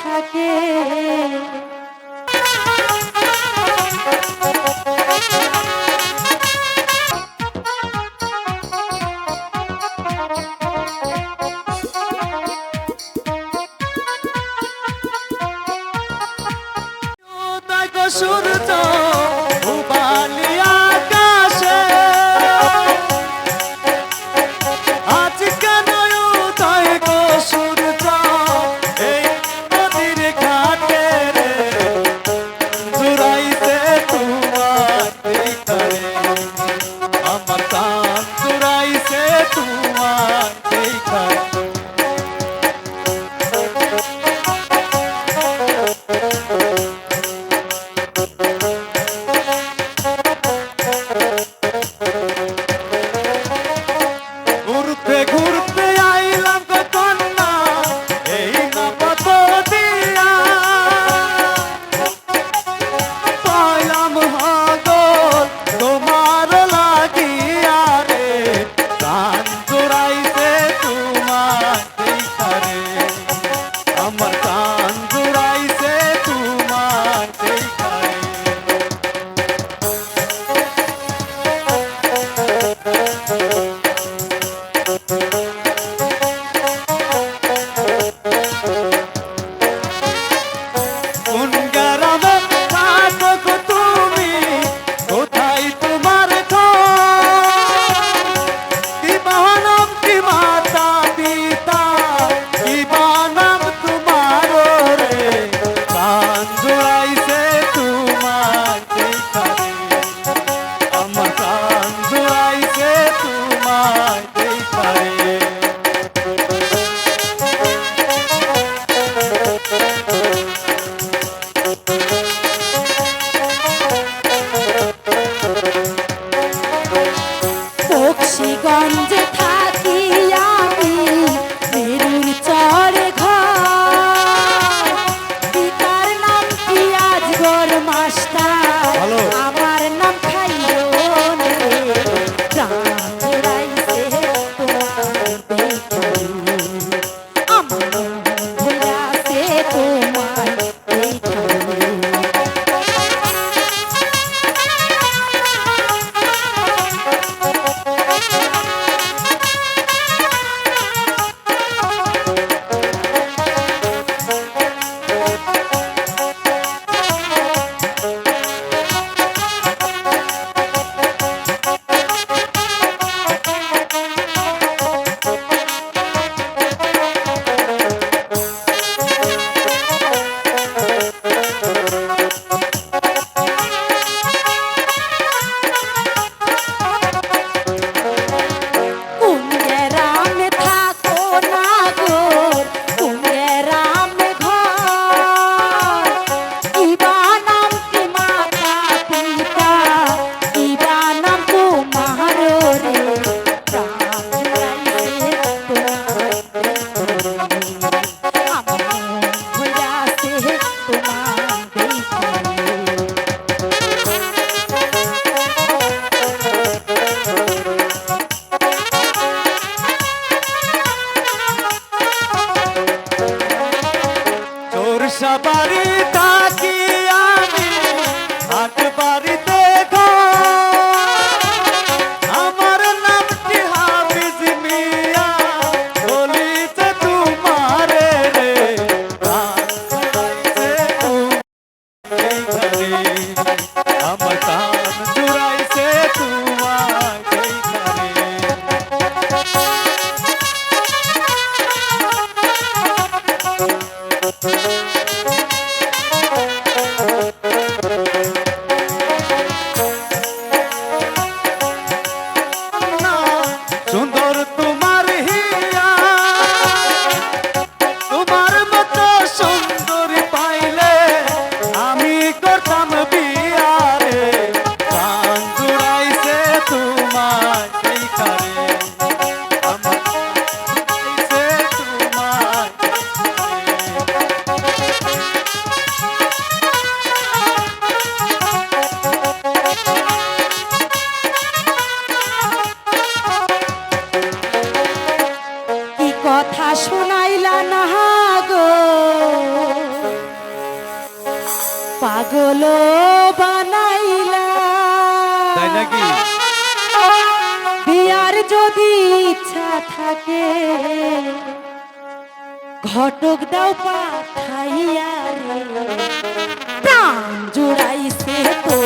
থাকে। সূর্য উবালি আকাশে আজ কেন উদয় গো সূর্য এই নদীর ঘাটে রে জুড়াইতে তোমার দেখারে আমার প্রাণ জুড়াইছে তোমার দেখারে। ঘুরতে আইলাম কন্যা এই নপত দিয়া পাইলাম হাগল তোমার লাগিয়া রে প্রাণ জুড়াইছে তোমার দেখারে আমার প্রাণ জুড়াইছে তোমার দেখারে। বক্সিগঞ্জে থাকি আমি মেরুর চরে ঘর, পিতার নাম কি আজগর মাস্টার আমার নাম খাইরুন রে প্রাণ জুড়াইছে তোমার দেখারে আমার ভুলাছে তোমার দেখারে। বাড়ি থাকি আমি হাট বাড়িতে আমার নামটি হাফিজ মিয়া বলিতে তোমারে রে আমার কান জুড়াইছে তোমার সুন্দর তোমার হিয়া তোমার মতো সুন্দরী পাইলে আমি করতাম বিয়া রে প্রাণ জুড়াইছে তোমার দেখারে আমার জুড়াইছে তোমার কথা শোনাইলা না গো পাগল বানাইলা। তাই নাকি? বিয়ার যদি ইচ্ছা থাকে ঘটক দাও পাঠাইয়া রে, প্রাণ জুড়াইছে তো